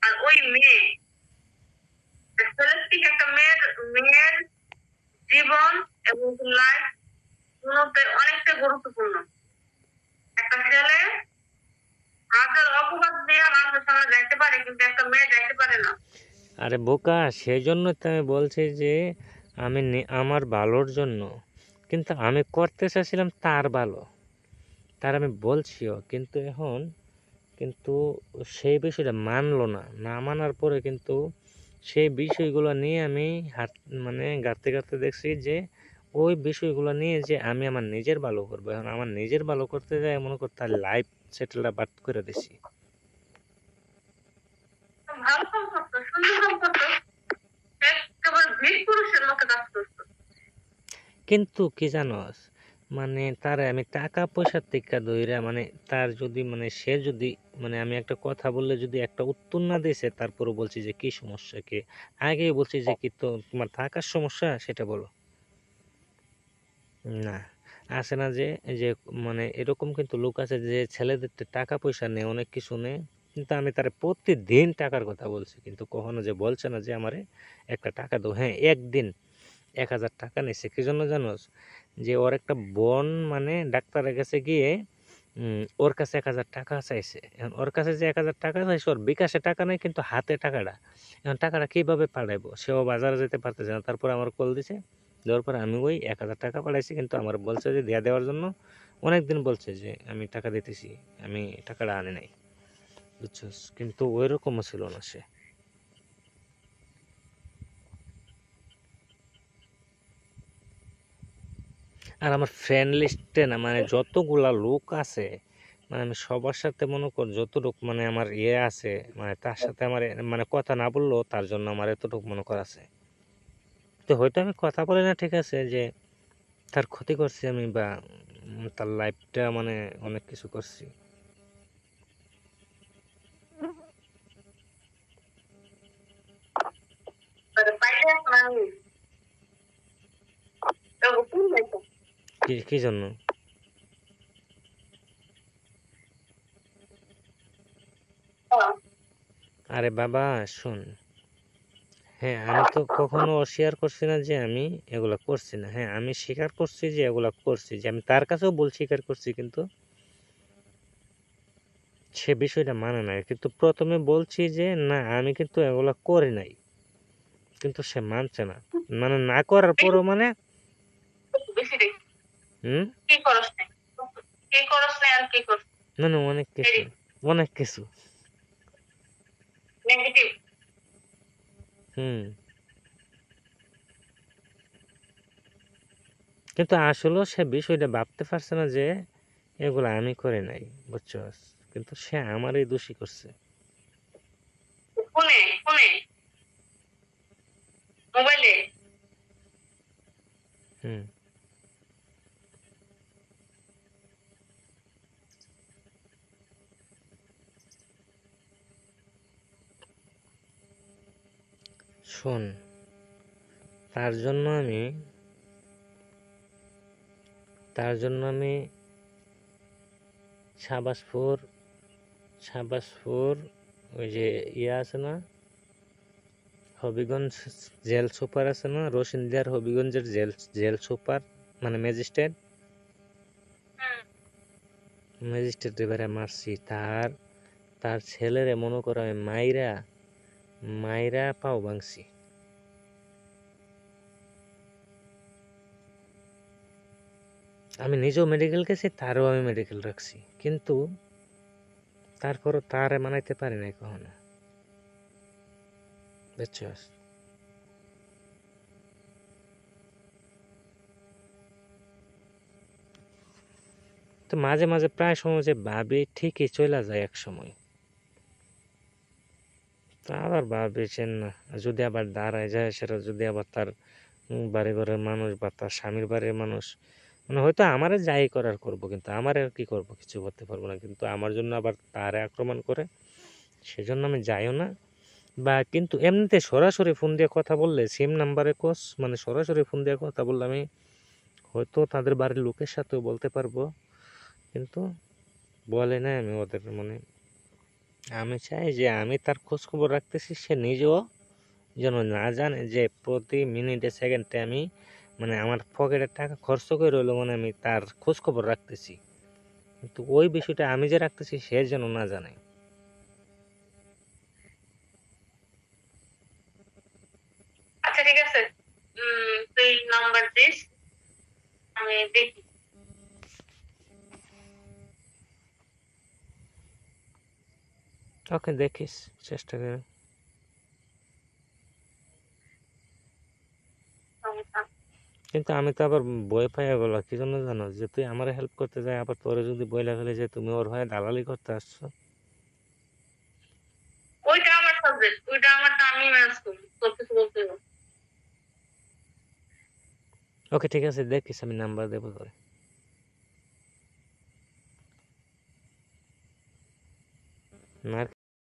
আর ওই মেয়ে সেলেস্টিক একটা মেয়ের জীবন এবং লাইফ অনেকটা গুরুত্বপূর্ণ। একটা ছেলে হাজার অপবাদ দিয়ে মানুষের সামনে যাইতে পারে, কিন্তু একটা মেয়ে যাইতে পারে না। আরে বোকা, সেই জন্য তো আমি বলছি যে আমি আমার ভালোর জন্য, কিন্তু আমি করতে চাইছিলাম তার ভালো, তার আমি বলছিও, কিন্তু এখন কিন্তু সেই বিষয়টা মানলো না, না মানার পরে কিন্তু সেই বিষয়গুলো নিয়ে আমি মানে গাঁটতে গাঁটতে দেখছি যে ওই বিষয়গুলো নিয়ে যে আমি আমার নিজের ভালো করবো, এখন আমার নিজের ভালো করতে যাই মনে কর তার লাইফ সেটেলটা বাদ করে দিছি। ভালো কাম করতো, সুন্দর কাম করতো, কেবল ভিড় পুরুষের মতো কাজ করতো। কিন্তু কি জানোস, মানে তার আমি টাকা পয়সার থেকে ধইরা মানে তার যদি মানে সে যদি মানে আমি একটা কথা বললে যদি একটা উত্তর না দিয়েছে, তারপরে বলছি যে কি সমস্যা, কি আগেই বলছি যে কি তো তোমার থাকার সমস্যা সেটা বলো। না, আসে না যে যে মানে এরকম কিন্তু লোক আছে যে ছেলেদের টাকা পয়সা নেই, অনেক কিছু নেই, কিন্তু আমি তার প্রতিদিন টাকার কথা বলছি, কিন্তু কখনো যে বলছে না যে আমারে একটা টাকা দাও। হ্যাঁ, একদিন 1000 টাকা নিছে, কি জন্য জানোস, যে ওর একটা বোন মানে ডাক্তারের কাছে গিয়ে ওর কাছে 1000 টাকা চাইছে। এখন ওর কাছে যে 1000 টাকা চাইছে, ওর বিকাশে টাকা নেই কিন্তু হাতে টাকাটা, এখন টাকাটা কিভাবে পাঠাইবো, সেও বাজারে যেতে পারতেছে না। তারপর আমার কল দিছে, দেওয়ার পর আমি ওই 1000 টাকা পাঠাইছি, কিন্তু আমার বলছে যে দিয়া দেওয়ার জন্য অনেক দিন বলছে যে আমি টাকা দিতেছি, আমি টাকাটা আনি নাই, বুঝছস, কিন্তু ওই রকমও ছিল না সে। আর আমার ফ্রেন্ড লিস্টে না মানে যতগুলা লোক আছে, মানে আমি সবার সাথে মনে কর যতটুকু মানে আমার ইয়ে আছে, মানে তার সাথে আমার মানে কথা না বললেও তার জন্য আমার এতটুকু মনে কর আছে। তো হয়তো আমি কথা বলি না, ঠিক আছে, যে তার ক্ষতি করছি আমি, বা তার লাইফটা মানে অনেক কিছু করছি। পাইলে আমি কি কি জন্য? আরে বাবা শোন, হ্যাঁ আমি তো কখনো অস্বীকার করছি না যে আমি এগুলা করছি না, হ্যাঁ আমি স্বীকার করছি যে এগুলা করছি, যে আমি তার কাছেও বল স্বীকার করছি, কিন্তু সে বিষয়টা মানে নাই। কিন্তু প্রথমে বলছি যে না আমি কিন্তু এগুলা করি নাই, কিন্তু সে মানছে না, মানে না করার পরও মানে বেশি দেখি হুম কি করস নাই, কি করস নাই আর কি করস মানে অনেক কিছু, অনেক কিছু। নেগেটিভ। হুম কিন্তু আসলেও সে বিষয়টা ভাবতে পারছে না যে এগুলো আমি করে নাই, বুঝছস, কিন্তু সে আমারই দোষী করছে। ফোনে ফোনে মোবাইলে হুম শোন, তার জন্য আমি তার জন্য আমি শাবাসপুর শাবাসপুর ওই যে ইয়ে আছে না, হবিগঞ্জ জেল সুপার আছে না, রোশিন্দিয়ার হবিগঞ্জের জেল জেল সুপার মানে ম্যাজিস্ট্রেট, ম্যাজিস্ট্রেট এবারে মারছি, তার তার ছেলেরে মনে করো আমি মাইরা মাইরা পাও ভাঙছি। আমি নিজেও মেডিকেল গেছি, তারও আমি মেডিকেল রাখছি, কিন্তু তারপরও তারে মানাইতে পারি নাই কখনো, বুঝছস। তো মাঝে মাঝে প্রায় সময় যে ভাবি ঠিকই চলে যায় এক সময়, তা আবার ভাবি যে না, যদি আবার দাঁড়ায় যায় সেটা যদি আবার তার বাড়ি ঘরের মানুষ বা তার স্বামীর বাড়ির মানুষ, মানে হয়তো আমারে যাই করার করব, কিন্তু আমার আর কি করব, কিছু করতে পারবো না, কিন্তু আমার জন্য আবার তারে আক্রমণ করে, সেজন্য আমি যাইও না। বা কিন্তু এমনিতে সরাসরি ফোন দিয়ে কথা বললে সেম নাম্বারে কোস মানে সরাসরি ফোন দিয়ে কথা বললে আমি হয়তো তাদের বাড়ির লোকের সাথেও বলতে পারবো, কিন্তু বলে না আমি ওদের মানে আমি চাই যে আমি তার খোঁজ খবর রাখতেছি, সে নিজেও যেন না জানে যে প্রতি মিনিটে সেকেন্ডে আমি মানে আমার পকেটের টাকা খরচ করে রইলো, মানে আমি তার খোঁজ খবর রাখতেছি, কিন্তু ওই বিষয়টা আমি যে রাখতেছি সে যেন না জানে। আচ্ছা ঠিক আছে, তুই নাম্বার দিস, আমি দেখি। ওকে, দেখিস, চেষ্টা করে। সমস্যা। কিন্তু আমি তো আবার ভয় পাই বলা কি জন্য জানো, যে তুই আমার হেল্প করতে যাই আবার তোরে যদি বইলা ফেলে যে তুমি ওর হয়ে দালালি করতে আসছো। ওইটা আমার সাবজেক্ট, ওইটা আমারটা আমি ম্যানেজ করি, তোর কিছু বলতে হবে না। ওকে ঠিক আছে, দেখিস, আমি নাম্বার দেবো তোরে। না